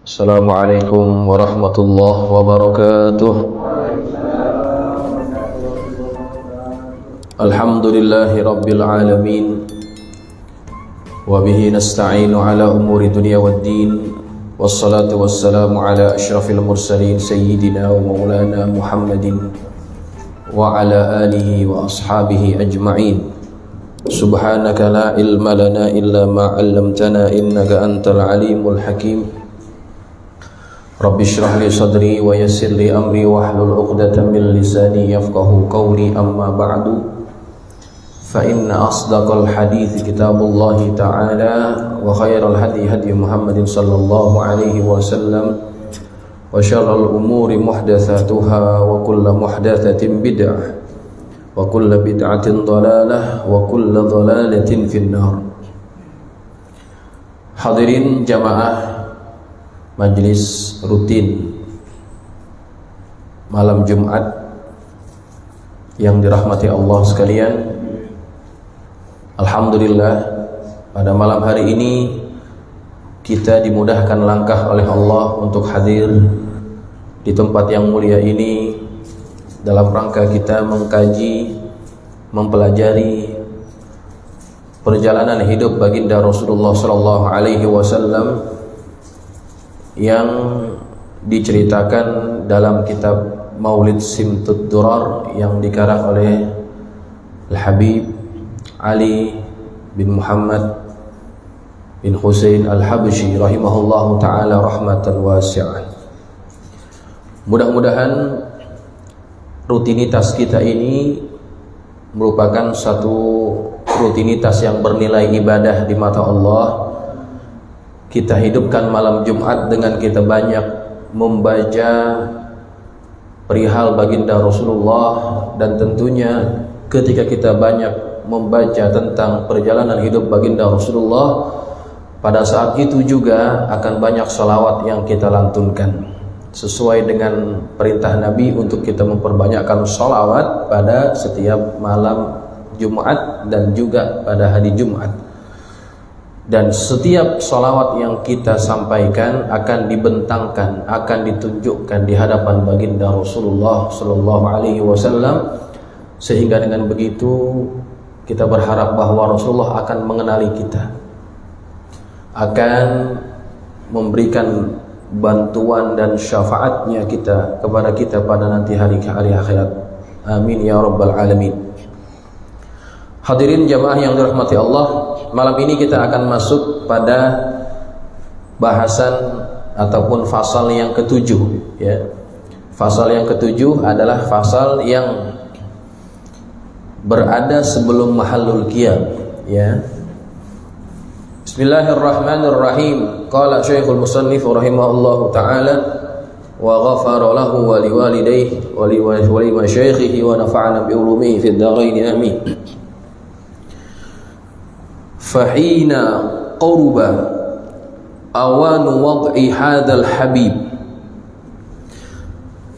Assalamualaikum warahmatullahi wabarakatuh. Alhamdulillahi rabbil alamin. Wa bihi nasta'inu ala umuri dunya waddin. Wassalatu wassalamu ala asyrafil mursalin sayyidina wa maulana Muhammadin wa ala alihi wa ashabihi ajma'in. Subhanaka la ilma lana illa ma 'allamtana innaka antal alimul hakim. Rabbi shrah li sadri wa yassir li amri wahlul 'uqdatam min lisani yafqahu qawli, amma ba'du. Fa inna asdaqal hadits kitabullah ta'ala wa khairal hadi hadi Muhammadin sallallahu alaihi wasallam wa syarrul umuri muhdatsatuha wa kullu muhdatsatin bid'ah wa kullu bid'atin dhalalah wa kullu dhalalatin finnar. Hadirin jamaah Majelis rutin malam Jumat yang dirahmati Allah sekalian, alhamdulillah pada malam hari ini kita dimudahkan langkah oleh Allah untuk hadir di tempat yang mulia ini dalam rangka kita mengkaji, mempelajari perjalanan hidup baginda Rasulullah sallallahu alaihi wasallam yang diceritakan dalam kitab Maulid Simtud Durar yang dikarang oleh Al-Habib Ali bin Muhammad bin Husain Al-Habsyi rahimahullahu ta'ala rahmatan wasi'ah. Mudah-mudahan rutinitas kita ini merupakan satu rutinitas yang bernilai ibadah di mata Allah. Kita hidupkan malam Jumat dengan kita banyak membaca perihal baginda Rasulullah, dan tentunya ketika kita banyak membaca tentang perjalanan hidup baginda Rasulullah, pada saat itu juga akan banyak salawat yang kita lantunkan sesuai dengan perintah Nabi untuk kita memperbanyakkan salawat pada setiap malam Jumat dan juga pada hari Jumat. Dan setiap salawat yang kita sampaikan akan dibentangkan, akan ditunjukkan di hadapan baginda Rasulullah sallallahu alaihi wasallam, sehingga dengan begitu kita berharap bahwa Rasulullah akan mengenali kita, akan memberikan bantuan dan syafaatnya kepada kita pada nanti hari akhirat. Amin ya rabbal alamin. Hadirin jamaah yang dirahmati Allah, malam ini kita akan masuk pada bahasan ataupun fasal yang ketujuh, ya. Fasal yang ketujuh adalah fasal yang berada sebelum mahallul qiyam, ya. Bismillahirrahmanirrahim. Qala Syekhul Musannif rahimahullahu taala wa ghafara lahu wa liwalidayhi wa li masyaikhihi wa nafa'ana bi ulumihi fid dharain amin. Fahina qurba awanu wad'i hadzal habib,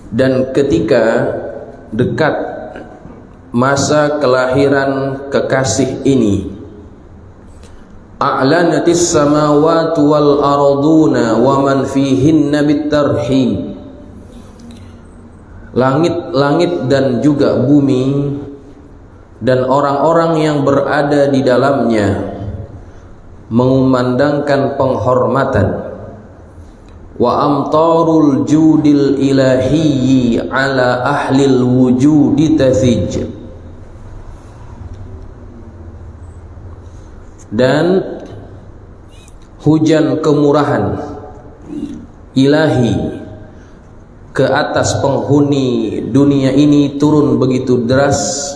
dan ketika dekat masa kelahiran kekasih ini, a'lanatis samawati wal arduna wa man fihinna bitarhib, langit-langit dan juga bumi dan orang-orang yang berada di dalamnya mengumandangkan penghormatan, wa amtarul judil ilahiyyi ala ahlil wujudi tazij, dan hujan kemurahan ilahi ke atas penghuni dunia ini turun begitu deras,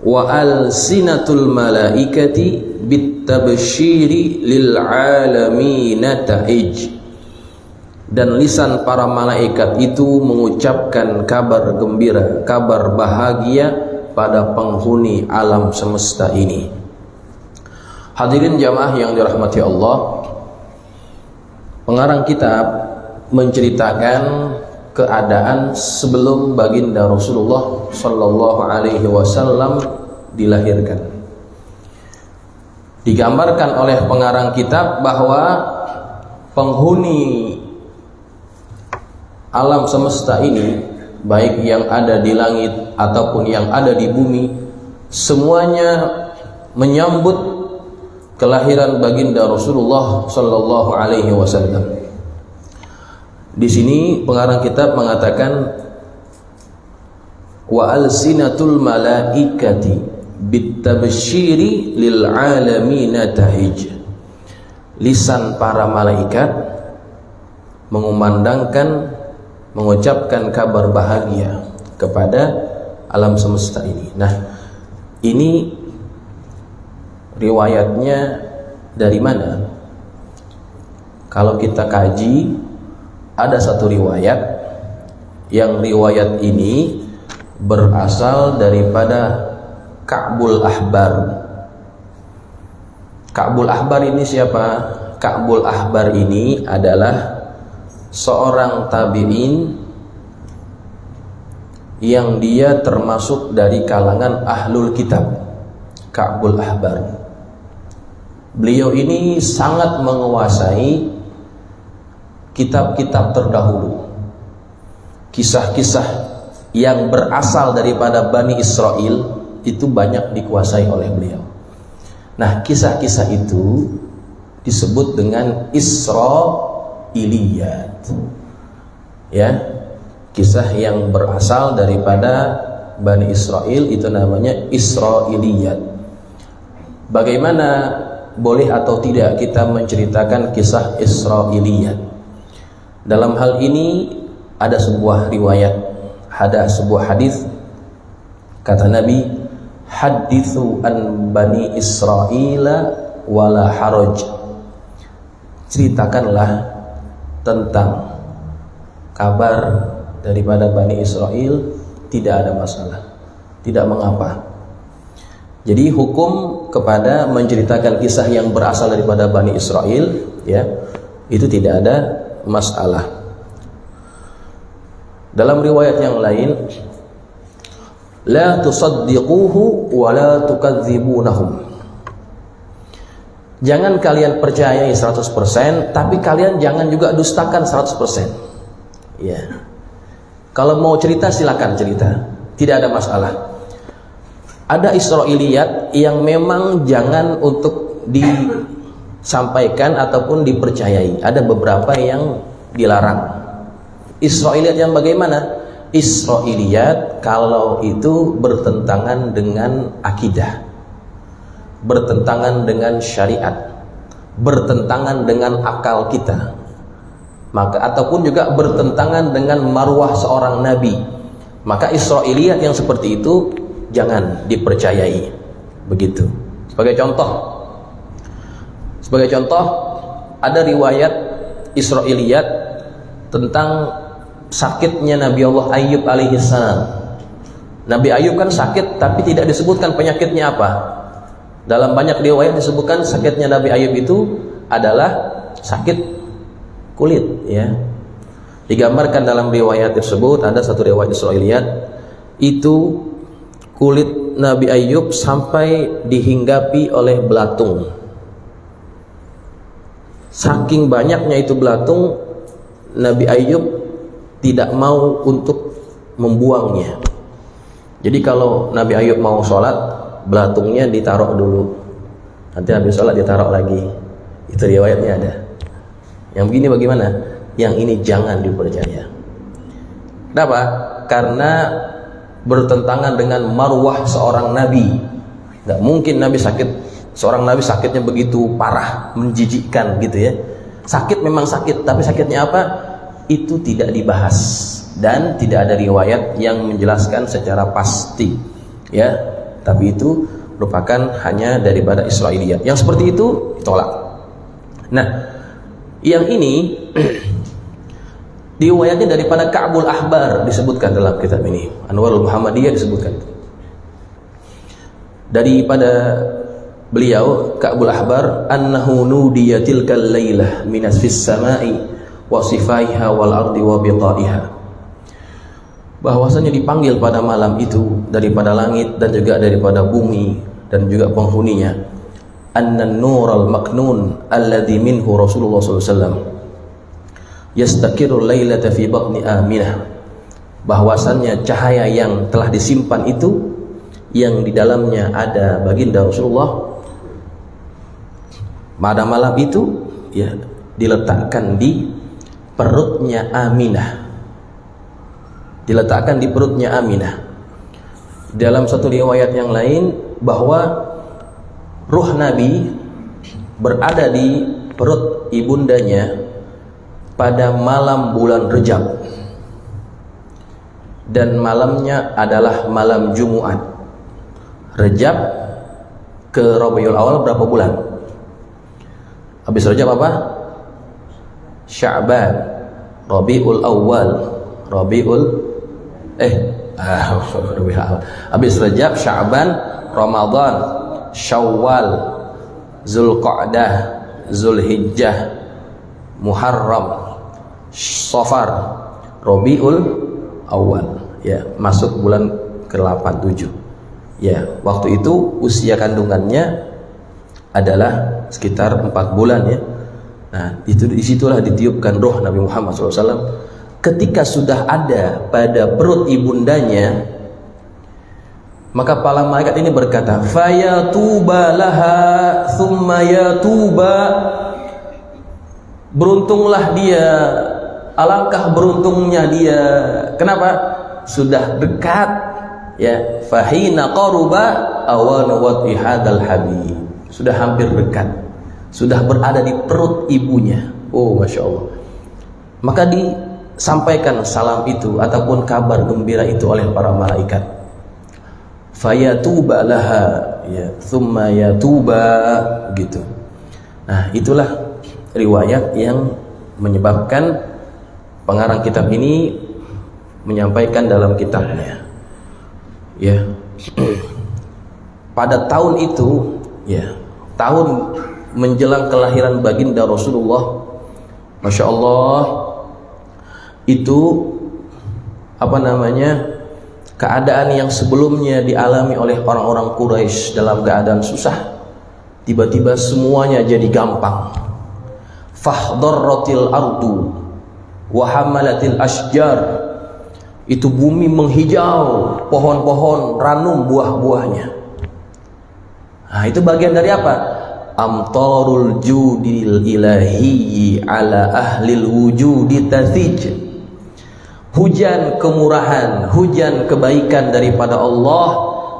wa alsinatul malaikati bitabsyiri lil alamina ta'ij, dan lisan para malaikat itu mengucapkan kabar gembira, kabar bahagia pada penghuni alam semesta ini. Hadirin jamaah yang dirahmati Allah, pengarang kitab menceritakan keadaan sebelum baginda Rasulullah sallallahu alaihi wasallam dilahirkan. Digambarkan oleh pengarang kitab bahwa penghuni alam semesta ini, baik yang ada di langit ataupun yang ada di bumi, semuanya menyambut kelahiran baginda Rasulullah sallallahu alaihi wasallam. Di sini pengarang kitab mengatakan wa alsinatul malaikati bitabsyiri lil alamina tahij. Lisan para malaikat mengumandangkan, mengucapkan kabar bahagia kepada alam semesta ini. Nah, ini riwayatnya dari mana? Kalau kita kaji, ada satu riwayat yang riwayat ini berasal daripada Ka'bul Ahbar. Ka'bul Ahbar ini siapa? Ka'bul Ahbar ini adalah seorang tabi'in yang dia termasuk dari kalangan ahlul kitab. Ka'bul Ahbar, beliau ini sangat menguasai kitab-kitab terdahulu. Kisah-kisah yang berasal daripada Bani Israel itu banyak dikuasai oleh beliau. Nah, kisah-kisah itu disebut dengan Israiliyat. Ya, kisah yang berasal daripada Bani Israel itu namanya Israiliyat. Bagaimana boleh atau tidak kita menceritakan kisah Israiliyat? Dalam hal ini ada sebuah riwayat, ada sebuah hadis, kata Nabi, hadithu an Bani Israila wala haraj. Ceritakanlah tentang kabar daripada Bani Israel, tidak ada masalah, tidak mengapa. Jadi hukum kepada menceritakan kisah yang berasal daripada Bani Israel, ya, itu tidak ada masalah. Dalam riwayat yang lain, la tusaddiquhu wa la tukadzibunahum. Jangan kalian percayai 100%, tapi kalian jangan juga dustakan 100%. Ya. Kalau mau cerita silakan cerita, tidak ada masalah. Ada Israiliyat yang memang jangan untuk disampaikan ataupun dipercayai. Ada beberapa yang dilarang. Israiliyat yang bagaimana? Israiliyat kalau itu bertentangan dengan akidah, bertentangan dengan syariat, bertentangan dengan akal kita, maka ataupun juga bertentangan dengan marwah seorang nabi, maka Israiliyat yang seperti itu jangan dipercayai. Begitu. Sebagai contoh ada riwayat Israiliyat tentang sakitnya Nabi Allah Ayyub alaihissalam. Nabi Ayyub kan sakit, tapi tidak disebutkan penyakitnya apa. Dalam banyak riwayat disebutkan sakitnya Nabi Ayyub itu adalah sakit kulit, ya. Digambarkan dalam riwayat tersebut, ada satu riwayat Israiliyat, itu kulit Nabi Ayyub sampai dihinggapi oleh belatung. Saking banyaknya itu belatung, Nabi Ayyub tidak mau untuk membuangnya. Jadi kalau Nabi Ayyub mau sholat, belatungnya ditaruh dulu, nanti habis sholat ditaruh lagi. Itu riwayatnya ada. Yang begini bagaimana? Yang ini jangan dipercaya. Kenapa? Karena bertentangan dengan marwah seorang nabi. Gak mungkin Nabi sakit, seorang nabi sakitnya begitu parah, menjijikkan gitu ya. Sakit memang sakit, tapi sakitnya apa? Itu tidak dibahas dan tidak ada riwayat yang menjelaskan secara pasti, ya. Tapi itu merupakan hanya daripada Israiliyat. Yang seperti itu ditolak. Nah, yang ini riwayatnya daripada Ka'bul Ahbar disebutkan dalam kitab ini. Anwarul Muhammadiyah disebutkan. Daripada beliau Ka'bul Ahbar, annahu nudiya tilkal lailah minas fis sama'i wasifaiha wal ardi wa bitaiha, bahwasanya dipanggil pada malam itu daripada langit dan juga daripada bumi dan juga penghuninya, annan nural maknun alladhi minhu Rasulullah SAW, yastakirul lailata fi batni Aminah, bahwasannya cahaya yang telah disimpan itu yang di dalamnya ada baginda Rasulullah pada malam itu ya diletakkan di perutnya Aminah, diletakkan di perutnya Aminah. Dalam satu riwayat yang lain bahwa ruh Nabi berada di perut ibundanya pada malam bulan Rejab, dan malamnya adalah malam Jumat. Rejab ke Rabiul Awal berapa bulan? Habis Rejab apa? Sya'ban, Rabiul Awal, habis Rejab, Sya'ban, Ramadan, Syawal, Zulqa'dah, Zulhijjah, Muharram, Safar, Rabiul Awal, ya, masuk bulan ke-8 7. Ya, waktu itu usia kandungannya adalah sekitar 4 bulan ya. Nah, disitulah ditiupkan roh Nabi Muhammad SAW. Ketika sudah ada pada perut ibundanya, maka para malaikat ini berkata, fayatuba laha thumma yatuba, beruntunglah dia, alangkah beruntungnya dia. Kenapa? Sudah dekat ya, fahina qaruba awanu wati hadal habib, sudah hampir dekat, sudah berada di perut ibunya. Oh, Masya Allah. Maka disampaikan salam itu ataupun kabar gembira itu oleh para malaikat. Fayatuba laha ya thumma yatuba, gitu. Nah, itulah riwayat yang menyebabkan pengarang kitab ini menyampaikan dalam kitabnya ya, pada tahun itu ya, tahun menjelang kelahiran baginda Rasulullah, Masya Allah, itu keadaan yang sebelumnya dialami oleh orang-orang Quraisy dalam keadaan susah, tiba-tiba semuanya jadi gampang. Fahdaratil ardu wa hamalatil asjar, itu bumi menghijau, pohon-pohon ranum buah-buahnya. Nah, itu bagian dari apa? Amtarul judil ilahi ala ahlil wujudi tazij, hujan kemurahan, hujan kebaikan daripada Allah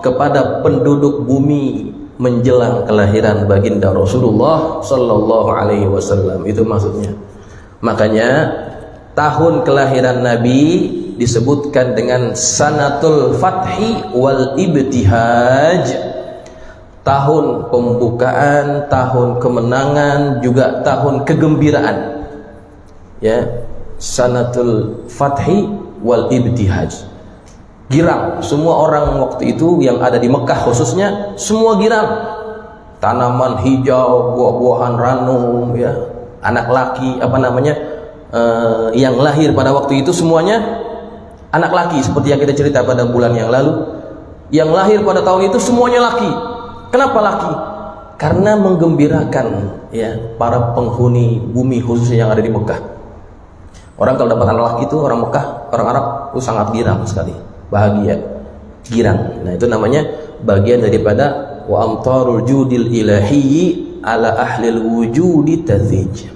kepada penduduk bumi menjelang kelahiran baginda Rasulullah sallallahu alaihi wasallam. Itu maksudnya. Makanya tahun kelahiran Nabi disebutkan dengan sanatul fathi wal ibtihaj, tahun pembukaan, tahun kemenangan, juga tahun kegembiraan ya, sanatul fathi wal ibtihaj. Girang, semua orang waktu itu yang ada di Mekah khususnya, semua girang, tanaman hijau, buah-buahan ranum ya, anak laki yang lahir pada waktu itu semuanya anak laki, seperti yang kita cerita pada bulan yang lalu. Yang lahir pada tahun itu semuanya laki. Kenapa laki? Karena menggembirakan ya para penghuni bumi khususnya yang ada di Mekah. Orang kalau dapat anak laki itu, orang Mekah, orang Arab itu sangat girang sekali, bahagia, girang. Nah, itu namanya bagian daripada wa amtarul judil ilahi ala ahlil wujudi tazij.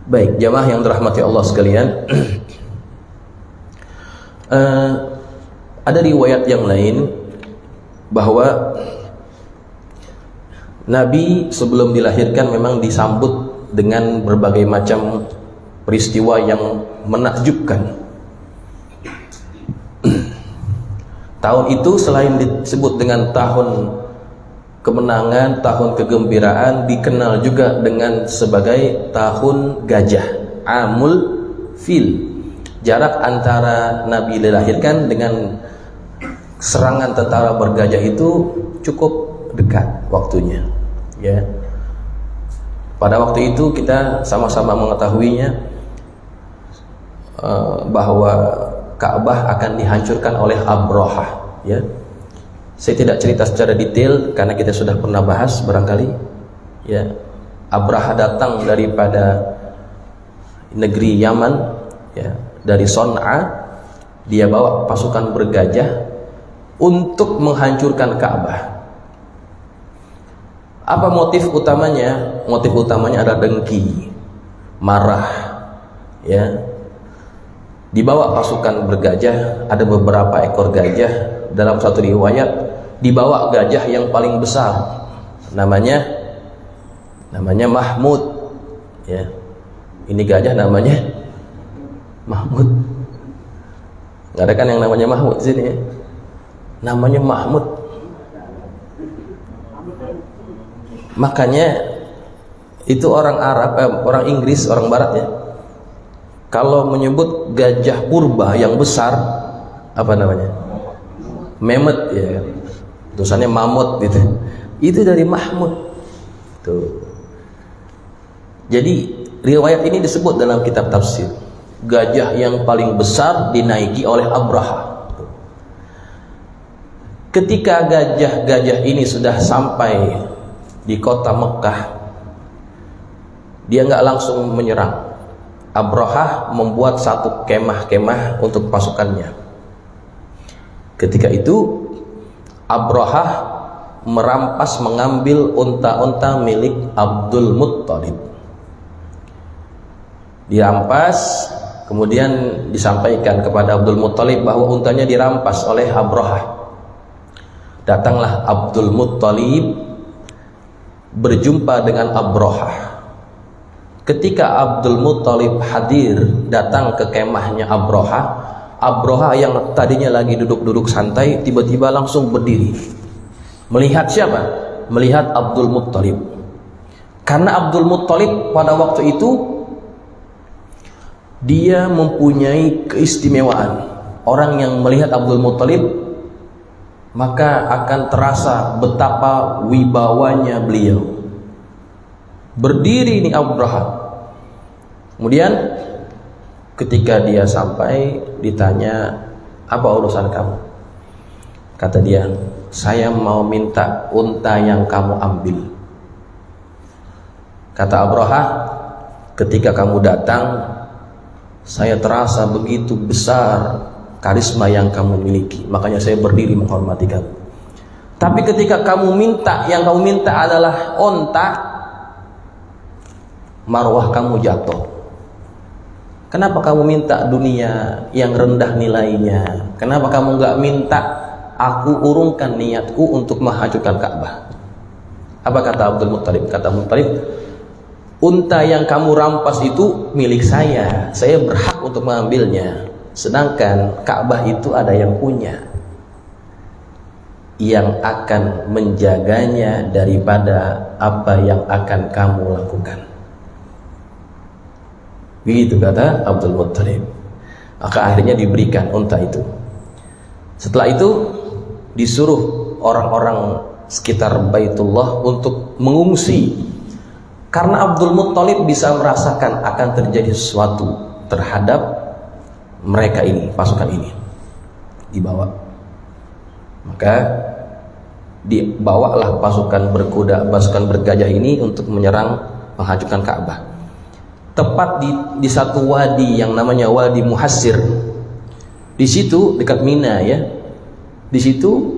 Baik, jamaah yang dirahmati Allah sekalian. Ada riwayat yang lain bahwa Nabi sebelum dilahirkan memang disambut dengan berbagai macam peristiwa yang menakjubkan. Tahun itu selain disebut dengan tahun kemenangan, tahun kegembiraan, dikenal juga dengan sebagai tahun gajah, Amul Fil. Jarak antara Nabi dilahirkan dengan serangan tentara bergajah itu cukup dekat waktunya ya. Pada waktu itu kita sama-sama mengetahuinya bahwa Ka'bah akan dihancurkan oleh Abrahah ya. Saya tidak cerita secara detail karena kita sudah pernah bahas barangkali ya. Abrahah datang daripada negeri Yaman, ya, dari Son'a. Dia bawa pasukan bergajah untuk menghancurkan Ka'bah. Apa motif utamanya? Motif utamanya adalah dengki, marah, ya. Dibawa pasukan bergajah, ada beberapa ekor gajah. Dalam satu riwayat dibawa gajah yang paling besar, namanya Mahmud, ya. Ini gajah namanya Mahmud. Nggak ada kan yang namanya Mahmud di sini, ya? Namanya Mahmud. Makanya itu orang Arab, orang Inggris, orang Barat, ya, kalau menyebut gajah purba yang besar, apa namanya? Mammoth, ya. Tulisannya mamut gitu. Itu dari Mahmud. Tuh. Jadi riwayat ini disebut dalam kitab tafsir, gajah yang paling besar dinaiki oleh Abraha. Ketika gajah-gajah ini sudah sampai di kota Mekah, dia nggak langsung menyerang. Abraha membuat satu kemah-kemah untuk pasukannya. Ketika itu Abraha merampas, mengambil unta-unta milik Abdul Muttalib. Dirampas, kemudian disampaikan kepada Abdul Muttalib bahwa untanya dirampas oleh Abraha. Datanglah Abdul Muttalib berjumpa dengan Abraha. Ketika Abdul Muttalib hadir, datang ke kemahnya Abraha, Abraha yang tadinya lagi duduk-duduk santai tiba-tiba langsung berdiri. Melihat siapa? Melihat Abdul Muttalib. Karena Abdul Muttalib pada waktu itu dia mempunyai keistimewaan. Orang yang melihat Abdul Muttalib maka akan terasa betapa wibawanya beliau. Berdiri ini Abraha. Kemudian ketika dia sampai, ditanya, apa urusan kamu? Kata dia, saya mau minta unta yang kamu ambil. Kata Abraha, ketika kamu datang, saya terasa begitu besar karisma yang kamu miliki, makanya saya berdiri menghormati kamu. Tapi ketika kamu minta, yang kamu minta adalah unta, marwah kamu jatuh. Kenapa kamu minta dunia yang rendah nilainya? Kenapa kamu nggak minta aku urungkan niatku untuk menghancurkan Ka'bah? Apa kata Abdul Muttalib? Kata Muttalib, unta yang kamu rampas itu milik saya berhak untuk mengambilnya. Sedangkan Ka'bah itu ada yang punya, yang akan menjaganya daripada apa yang akan kamu lakukan. Begitu kata Abdul Muttalib. Maka akhirnya diberikan unta itu. Setelah itu disuruh orang-orang sekitar Baitullah untuk mengungsi, karena Abdul Muttalib bisa merasakan akan terjadi sesuatu terhadap mereka ini, pasukan ini. Dibawa. Maka dibawalah pasukan berkuda, pasukan bergajah ini untuk menyerang, menghancurkan Ka'bah. Tepat di satu wadi yang namanya Wadi Muhassir. Di situ dekat Mina, ya. Di situ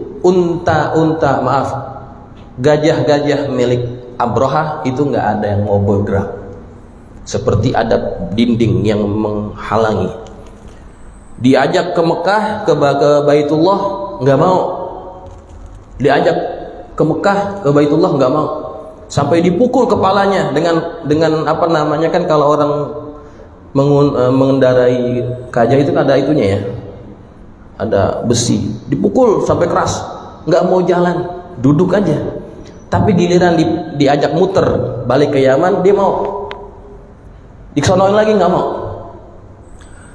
gajah-gajah milik Abraha itu nggak ada yang mau bergerak. Seperti ada dinding yang menghalangi. Diajak ke Mekah, ke Baitullah, nggak mau. Diajak ke Mekah, ke Baitullah, nggak mau. Sampai dipukul kepalanya dengan apa namanya, kan kalau orang mengendarai gajah itu kan ada itunya, ya, ada besi, dipukul sampai keras, nggak mau jalan, duduk aja. Tapi giliran diajak muter balik ke Yaman, dia mau. Dikesonoin lagi, nggak mau.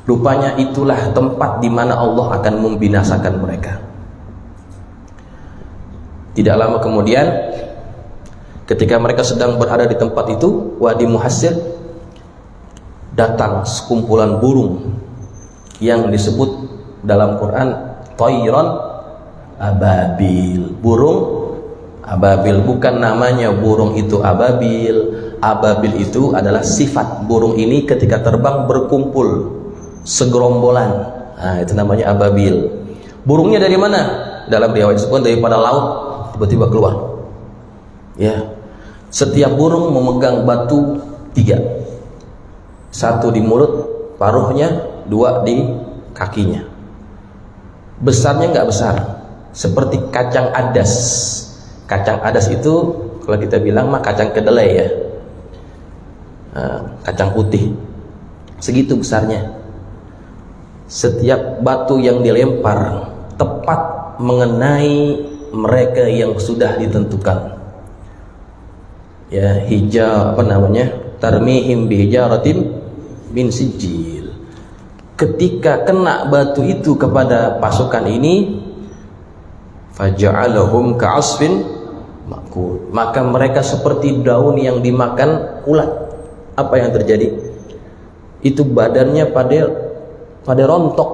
Rupanya itulah tempat di mana Allah akan membinasakan mereka. Tidak lama kemudian, ketika mereka sedang berada di tempat itu, Wadi Muhassir, datang sekumpulan burung yang disebut dalam Quran Thayran Ababil. Burung Ababil, bukan namanya burung itu Ababil, Ababil itu adalah sifat burung ini ketika terbang berkumpul segerombolan. Nah, itu namanya ababil. Burungnya dari mana? Dalam riwayat disebut daripada laut tiba-tiba keluar. Ya. Setiap burung memegang batu 3. 1 di mulut, paruhnya, 2 di kakinya. Besarnya nggak besar, seperti kacang adas. Kacang adas itu kalau kita bilang mah kacang kedelai ya. Kacang putih. Segitu besarnya. Setiap batu yang dilempar tepat mengenai mereka yang sudah ditentukan. Ya, tarmihim bihijaratin min sijil. Ketika kena batu itu kepada pasukan ini, faja'alahum ka'asfin ma'kul, maka mereka seperti daun yang dimakan ulat. Apa yang terjadi? Itu badannya pada rontok,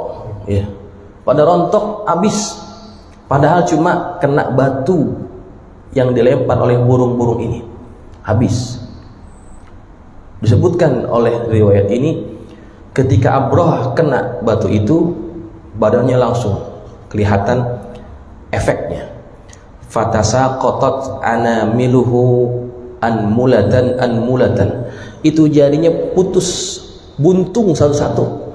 ya. Pada rontok habis. Padahal cuma kena batu yang dilempar oleh burung-burung ini. Habis. Disebutkan oleh riwayat ini, ketika Abrah kena batu itu, badannya langsung kelihatan efeknya. Fatasaqatat anamiluhu anmulatan. Itu jadinya putus, buntung satu-satu.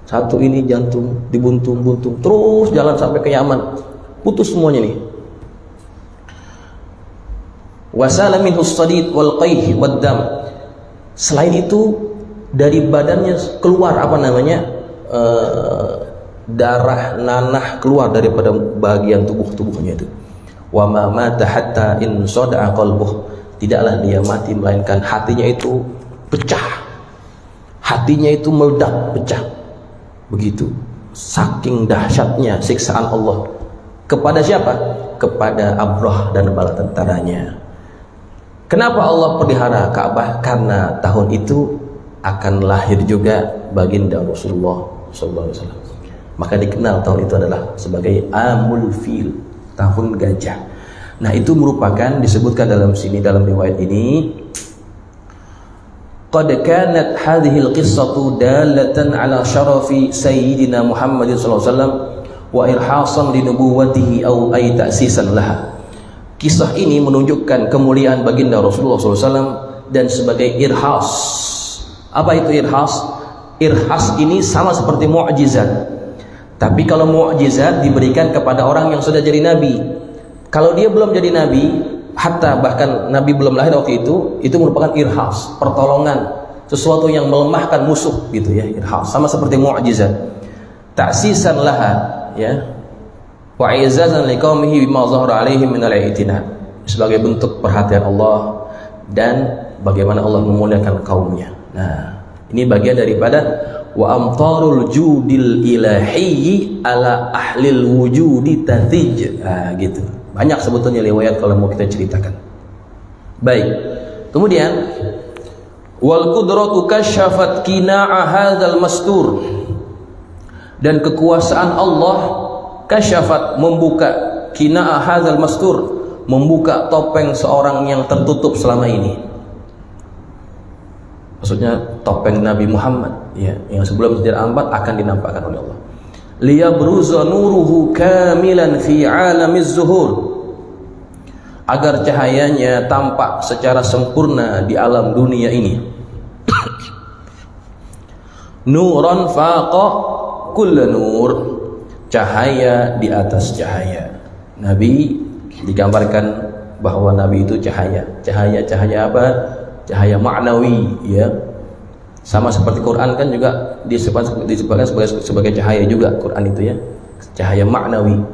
Satu ini jantung dibuntung, terus jalan sampai ke Yaman, putus semuanya nih. Wasala minhu as-sadid wal qayh wad dam. Selain itu dari badannya keluar darah nanah keluar daripada bagian tubuhnya itu. Wa ma mata hatta in sada'a qalbuh. Tidaklah dia mati melainkan hatinya itu pecah. Hatinya itu meledak, pecah. Begitu. Saking dahsyatnya siksaan Allah. Kepada siapa? Kepada Abrah dan bala tentaranya. Kenapa Allah pelihara Ka'bah? Karena tahun itu akan lahir juga baginda Rasulullah SAW. Maka dikenal tahun itu adalah sebagai Amul Fil, tahun gajah. Nah, itu merupakan disebutkan dalam riwayat ini, qad kanat hadhihi al-qissatu dalatan ala syarafi sayyidina Muhammad sallallahu alaihi wasallam wa irhasan li nubuwwatihi aw ay ta'sisan laha. Kisah ini menunjukkan kemuliaan baginda Rasulullah SAW dan sebagai irhas. Apa itu irhas? Irhas ini sama seperti mu'jizat. Tapi kalau mu'jizat diberikan kepada orang yang sudah jadi nabi. Kalau dia belum jadi nabi, hatta bahkan nabi belum lahir waktu itu merupakan irhas, pertolongan, sesuatu yang melemahkan musuh gitu ya, irhas. Sama seperti mu'jizat. Ta'sisan laha, ya. Wa izazan liqaumihi bima zahara alaihim min al-i'tina. Sebagai bentuk perhatian Allah dan bagaimana Allah memuliakan kaumnya. Nah, ini bagian daripada wa amtarul judil ilahi ala ahlil wujudi tathij. Nah, gitu. Banyak sebetulnya riwayat kalau mau kita ceritakan. Baik. Kemudian wal qudratu kasyafat qina'a hadzal mastur. Dan kekuasaan Allah kasyafat, membuka, qina'a hadzal mastur, membuka topeng seorang yang tertutup selama ini. Maksudnya topeng Nabi Muhammad ya, yang sebelum Sayyidina Ahmad akan dinampakkan oleh Allah. Liyabruza nuruhu kamilan fi 'alamiz zuhur. Agar cahayanya tampak secara sempurna di alam dunia ini. Nuran faqa kulla nur. Cahaya di atas cahaya. Nabi digambarkan bahwa Nabi itu cahaya. Cahaya apa? Cahaya maknawi ya. Sama seperti Quran kan juga disebutkan sebagai cahaya juga Quran itu ya. Cahaya maknawi.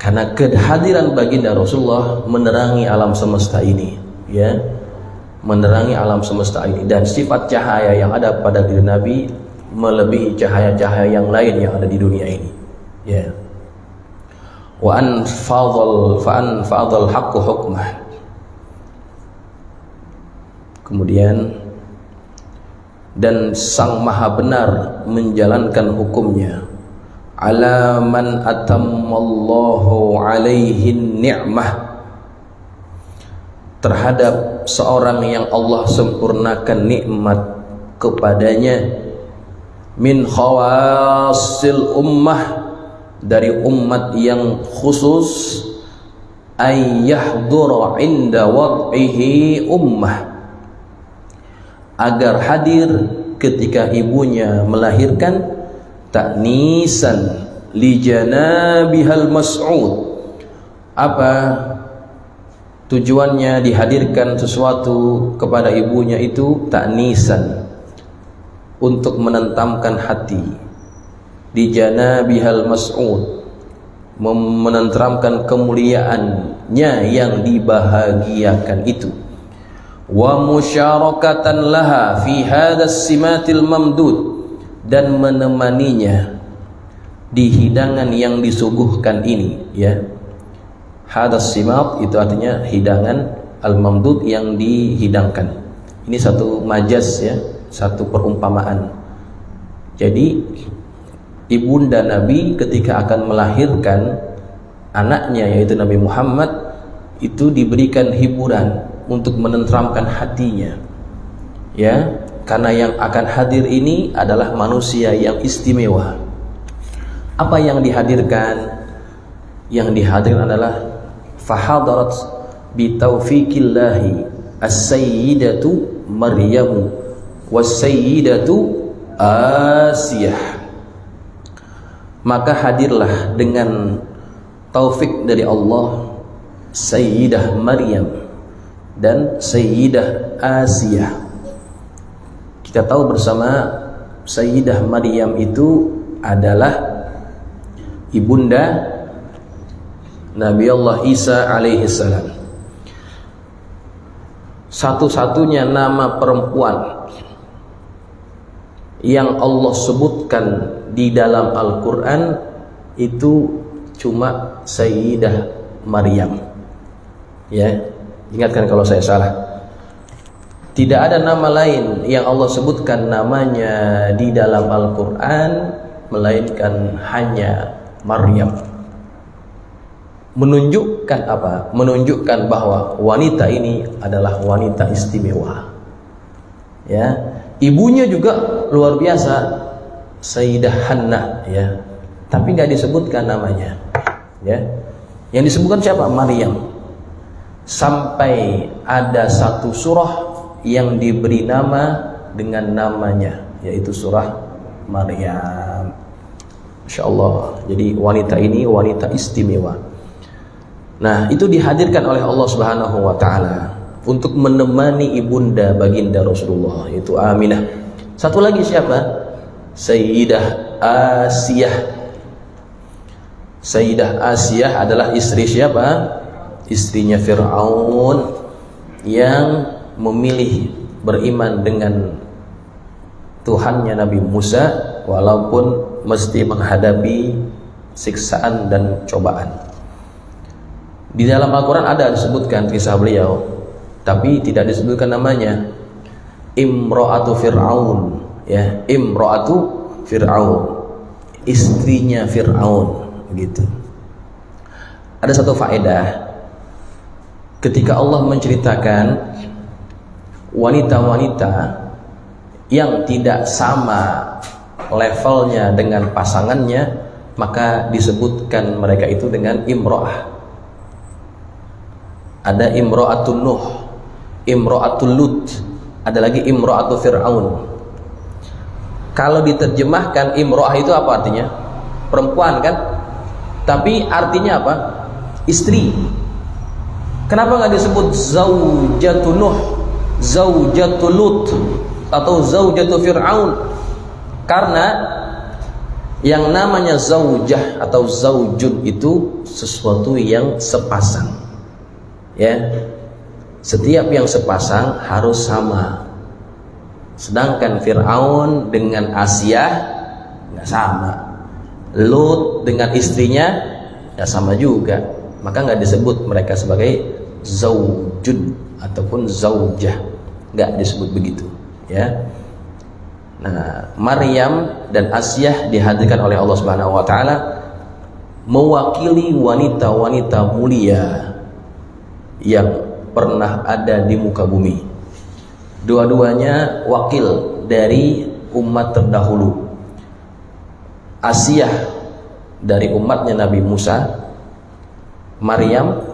Karena kehadiran baginda Rasulullah menerangi alam semesta ini ya. Menerangi alam semesta ini, dan sifat cahaya yang ada pada diri Nabi melebihi cahaya-cahaya yang lain yang ada di dunia ini ya. Wa anfadhal haqqu hukmah. Kemudian dan sang maha benar menjalankan hukumnya. Ala man atammallahu alaihi ni'mah, terhadap seorang yang Allah sempurnakan nikmat kepadanya, min khawasil ummah, dari umat yang khusus, ay yahdura inda wad'ihi ummah, agar hadir ketika ibunya melahirkan, ta'nisan li janabihal mas'ud. Apa tujuannya dihadirkan sesuatu kepada ibunya itu? Ta'nisan, untuk menentamkan hati, di janabihal mas'ud, menenteramkan kemuliaannya yang dibahagiakan itu, wa musyarakatan laha fi hadas simatil mamdud, dan menemaninya di hidangan yang disuguhkan ini, ya. Hadas simat itu artinya hidangan, al-mamdud yang dihidangkan. Ini satu majaz, ya, satu perumpamaan. Jadi ibunda Nabi ketika akan melahirkan anaknya, yaitu Nabi Muhammad, itu diberikan hiburan untuk menenteramkan hatinya, ya, karena yang akan hadir ini adalah manusia yang istimewa. Apa yang dihadirkan? Yang dihadirkan adalah fahadarat bitaufiqillahi as-sayyidatu Maryamu was-sayyidatu Asiyah. Maka hadirlah dengan taufik dari Allah Sayyidah Maryam dan Sayyidah Asiyah. Kita tahu bersama Sayyidah Maryam itu adalah ibunda Nabi Allah Isa alaihi salam, satu-satunya nama perempuan yang Allah sebutkan di dalam Al-Quran itu cuma Sayyidah Maryam, ya. Ingatkan kalau saya salah. Tidak ada nama lain yang Allah sebutkan namanya di dalam Al-Quran melainkan hanya Maryam. Menunjukkan apa? Menunjukkan bahwa wanita ini adalah wanita istimewa, ya. Ibunya juga luar biasa, Sayyidah Hannah, ya. Tapi nggak disebutkan namanya, ya. Yang disebutkan siapa? Maryam. Sampai ada satu surah yang diberi nama dengan namanya, yaitu surah Maryam. Masya Allah. Jadi wanita ini wanita istimewa. Nah, itu dihadirkan oleh Allah Subhanahu wa Ta'ala untuk menemani ibunda baginda Rasulullah, yaitu Aminah. Satu lagi siapa? Sayyidah Asiyah. Sayyidah Asiyah adalah istri siapa? Istrinya Fir'aun yang memilih beriman dengan Tuhannya Nabi Musa walaupun mesti menghadapi siksaan dan cobaan. Di dalam Al-Quran ada disebutkan kisah beliau, tapi tidak disebutkan namanya. Imra'atu Fir'aun, ya, Imra'atu Fir'aun, istrinya Fir'aun, begitu. Ada satu faedah ketika Allah menceritakan wanita-wanita yang tidak sama levelnya dengan pasangannya, maka disebutkan mereka itu dengan imro'ah. Ada imro'atul Nuh, imro'atul Lut, ada lagi imro'atul Fir'aun. Kalau diterjemahkan imro'ah itu apa artinya? Perempuan, kan? Tapi artinya apa? Istri. Kenapa nggak disebut zaujatu Nuh, zaujatu Lut, atau zaujatu Fir'aun? Karena yang namanya zaujah atau zaujun itu sesuatu yang sepasang, ya. Setiap yang sepasang harus sama. Sedangkan Fir'aun dengan Asiyah nggak sama, Lut dengan istrinya nggak sama juga. Maka nggak disebut mereka sebagai zaujun ataupun zaujah, nggak disebut begitu, ya. Nah, Maryam dan Asiyah dihadirkan oleh Allah Subhanahu wa Ta'ala mewakili wanita-wanita mulia yang pernah ada di muka bumi. Dua-duanya wakil dari umat terdahulu. Asiyah dari umatnya Nabi Musa, Maryam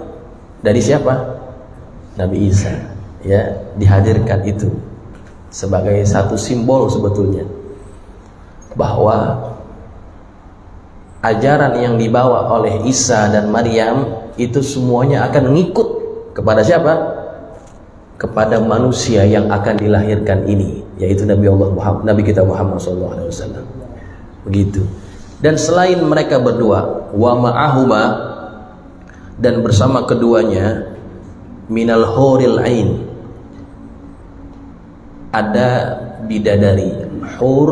dari siapa? Nabi Isa. Ya, dihadirkan itu sebagai satu simbol sebetulnya bahwa ajaran yang dibawa oleh Isa dan Maryam itu semuanya akan ngikut kepada siapa? Kepada manusia yang akan dilahirkan ini, yaitu Nabi kita Muhammad SAW. Begitu. Dan selain mereka berdua, wa ma'ahuma, dan bersama keduanya, minal huril ain, ada bidadari, hur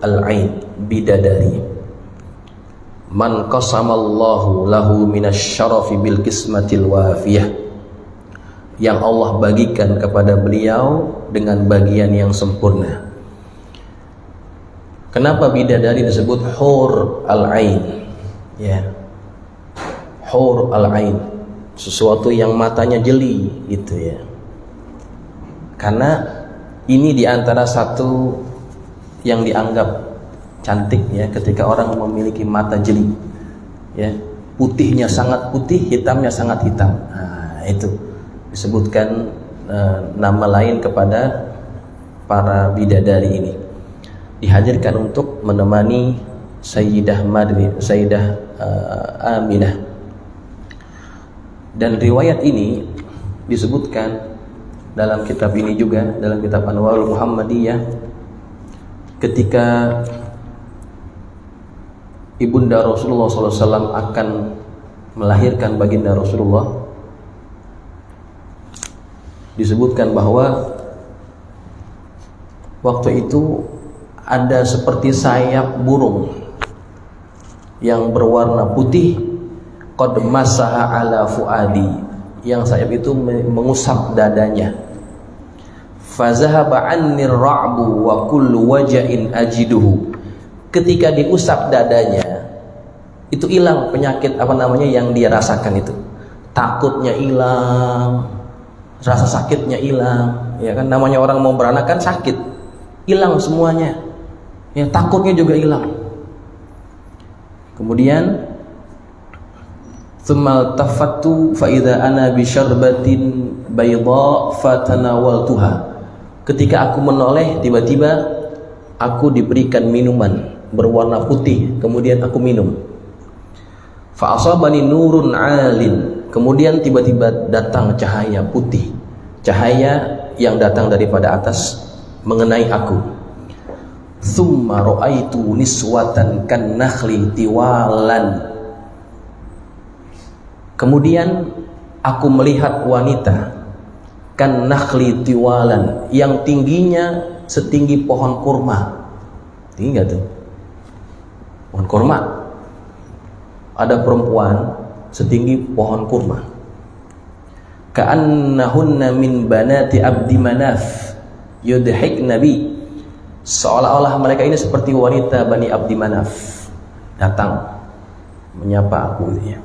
al-ain, bidadari. Man qasamallahu lahu minasyarafi bil qismatil wafiyah, yang Allah bagikan kepada beliau dengan bagian yang sempurna. Kenapa bidadari disebut hur al-ain? Ya, hur al-ain, sesuatu yang matanya jeli gitu ya. Karena ini diantara satu yang dianggap cantik ya, ketika orang memiliki mata jeli ya, putihnya sangat putih, hitamnya sangat hitam. Nah, itu disebutkan nama lain kepada para bidadari ini. Dihadirkan untuk menemani Sayyidah Aminah. Dan riwayat ini disebutkan dalam kitab ini juga, dalam kitab Anwarul Muhammadiyah, ketika Ibunda Rasulullah SAW akan melahirkan baginda Rasulullah, disebutkan bahwa waktu itu ada seperti sayap burung yang berwarna putih, qad masaha ala fuadi, yang sayap itu mengusap dadanya. Fazahaba annir ra'bu wa kullu waja'in ajiduhu. Ketika diusap dadanya, itu hilang penyakit yang dia rasakan itu. Takutnya hilang, rasa sakitnya hilang, ya kan, namanya orang mau beranak kan sakit, hilang semuanya. Ya, takutnya juga hilang. Kemudian tsumma tafattu fa idza ana bi syarbatin bayda fatanawaltuha. Ketika aku menoleh, tiba-tiba aku diberikan minuman berwarna putih, kemudian aku minum. Fa asabani nurun 'alin. Kemudian tiba-tiba datang cahaya putih, cahaya yang datang daripada atas mengenai aku. Tsumma ra'aitu niswatan kan nakhli tiwalan. Kemudian aku melihat wanita kan nakhli tiwalan, yang tingginya setinggi pohon kurma. Tinggi nggak tuh? Pohon kurma. Ada perempuan setinggi pohon kurma. Ka'annahunna min banati abdi manaf yudhik nabi. Seolah-olah mereka ini seperti wanita Bani Abdi Manaf datang menyapa aku ya.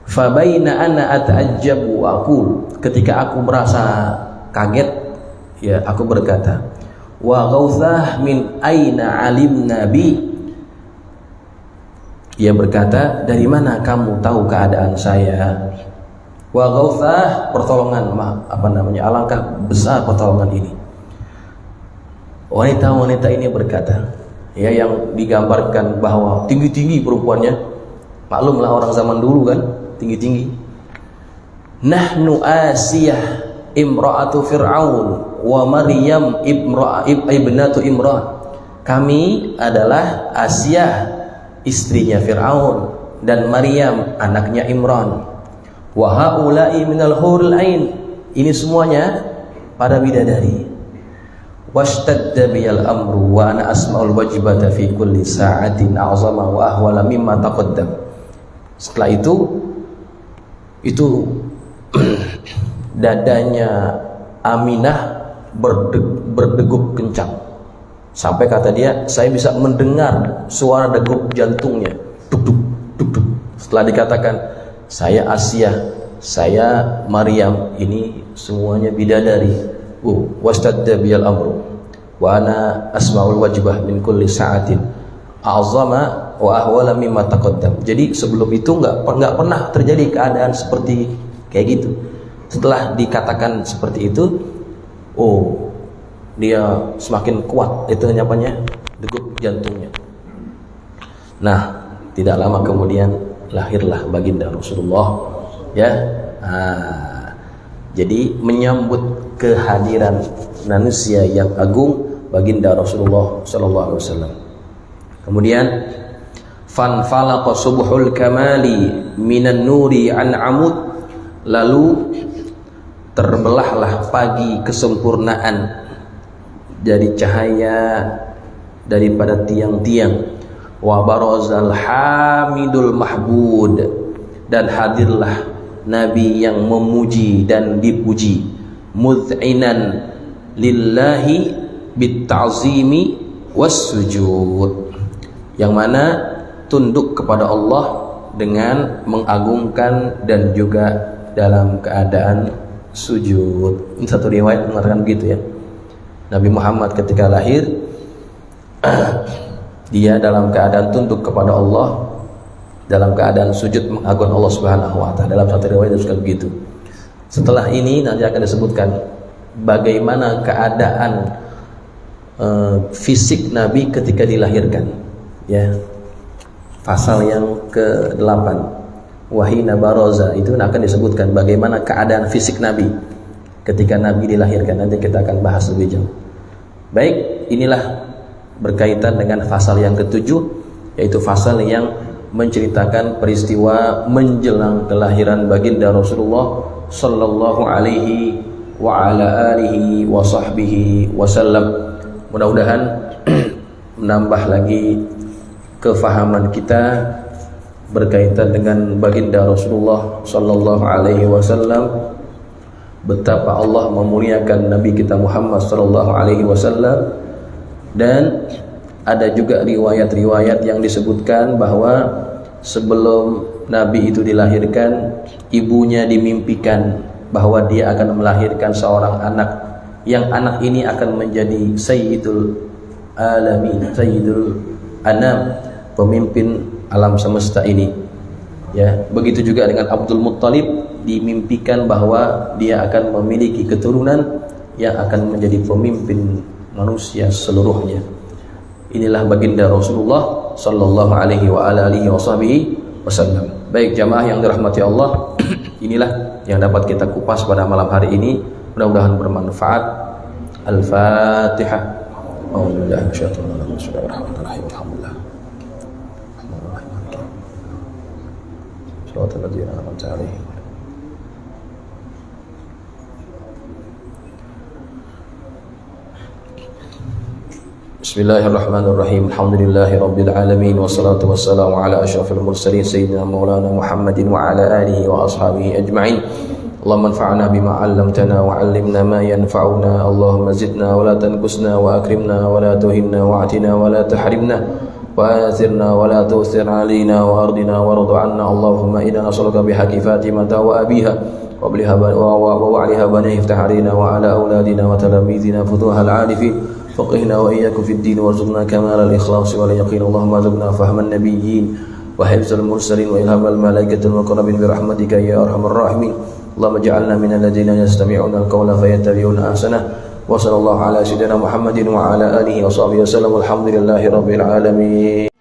Fa baina ana ata'ajjabu aku, ketika aku merasa kaget ya, aku berkata, wa ghauthah min aina alimna bi. Ia berkata, dari mana kamu tahu keadaan saya? Wa ghauthah, pertolongan, alangkah besar pertolongan ini. Wanita-wanita ini berkata, ya, yang digambarkan bahwa tinggi-tinggi perempuannya, maklumlah orang zaman dulu kan, tinggi-tinggi. Nahnu Asiyah imra'atu Fir'aun wa Maryam ibnatu Imran. Kami adalah Asiyah, istrinya Fir'aun, dan Maryam, anaknya Imran. Wa haula'i minal huril ain. Ini semuanya para bidadari. Washtadda biyal amru wa ana asma'ul wajibata fi kulli sa'atin a'zama wa ahwala mimma taqaddam. Setelah itu dadanya Aminah berdegup kencang, sampai kata dia, saya bisa mendengar suara degup jantungnya, duk duk duk duk. Setelah dikatakan saya Asiyah saya Maryam ini semuanya bidadari. Wastadda biyal amru wa ana asma'ul wajibah min kulli sa'atin a'zama wa ahwala mimma taqaddam. Jadi sebelum itu nggak pernah terjadi keadaan seperti kayak gitu. Setelah dikatakan seperti itu, dia semakin kuat itu nyapanya, degup jantungnya. Nah, tidak lama kemudian lahirlah baginda Rasulullah, ya. Jadi menyambut kehadiran manusia yang agung baginda Rasulullah sallallahu alaihi wasallam. Kemudian fanfalaqa subhul kamali minan nuri an amud, lalu terbelahlah pagi kesempurnaan dari cahaya daripada tiang-tiang. Wa barazal hamidul mahbud, dan hadirlah nabi yang memuji dan dipuji. Mud'inan lillahi bitta'zimi wassujud, yang mana tunduk kepada Allah dengan mengagungkan dan juga dalam keadaan sujud. Ini satu riwayat mengatakan begitu ya. Nabi Muhammad ketika lahir dia dalam keadaan tunduk kepada Allah, dalam keadaan sujud mengagungkan Allah Subhanahu wa taala. Dalam satu riwayat disebutkan begitu. Setelah ini nanti akan disebutkan bagaimana keadaan fisik Nabi ketika dilahirkan. Ya. Pasal yang ke-8. Wahina baroza, itu akan disebutkan bagaimana keadaan fisik Nabi ketika Nabi dilahirkan. Nanti kita akan bahas lebih jauh. Baik, inilah berkaitan dengan pasal yang ke-7, yaitu pasal yang menceritakan peristiwa menjelang kelahiran baginda Rasulullah sallallahu alaihi wa ala alihi wa sahbihi wasallam. Mudah-mudahan menambah lagi kefahaman kita berkaitan dengan baginda Rasulullah sallallahu alaihi wasallam, betapa Allah memuliakan Nabi kita Muhammad sallallahu alaihi wasallam. Dan ada juga riwayat-riwayat yang disebutkan bahwa sebelum Nabi itu dilahirkan, ibunya dimimpikan bahwa dia akan melahirkan seorang anak, yang anak ini akan menjadi Sayyidul Alamin, Sayyidul Anam, pemimpin alam semesta ini. Ya, begitu juga dengan Abdul Muttalib, dimimpikan bahwa dia akan memiliki keturunan yang akan menjadi pemimpin manusia seluruhnya. Inilah baginda Rasulullah sallallahu alaihi wa alihi wasallam. Baik jamaah yang dirahmati Allah, inilah yang dapat kita kupas pada malam hari ini. Mudah-mudahan bermanfaat. Al-Fatihah. Alhamdulillah. Bismillahirrahmanirrahim. Alhamdulillahi rabbil alamin, wassalatu wassalamu ala asyrafil mursalin sayyidina maulana Muhammadin wa ala alihi wa ashabihi ajma'in. Allahumma anfa'na bima 'allamtana wa 'allimna ma yanfa'una. Allahumma zidna wa la tanqusna wa akrimna wa la tuhinna wa atina wa la tahrimna wa athirna wa la tu'thir 'alaina wa ardina wa radu 'anna. Allahumma inna nas'aluka bihaqqi Fatimata wa abiha wa wa'liha bani iftah 'alaina wa 'ala auladina wa talamizina futuhal 'arifin. فقهنا وإياكم في الدين وارزقنا كمال الإخلاص واليقين. اللهم ارزقنا فهم النبيين وحفظ المرسلين وإلهام الملائكة المقربين برحمتك يا أرحم الراحمين. اللهم اجعلنا من الذين يستمعون القول فيتبعون أحسنه. وصلى الله على سيدنا محمد وعلى آله وصحبه وسلم. والحمد لله رب العالمين.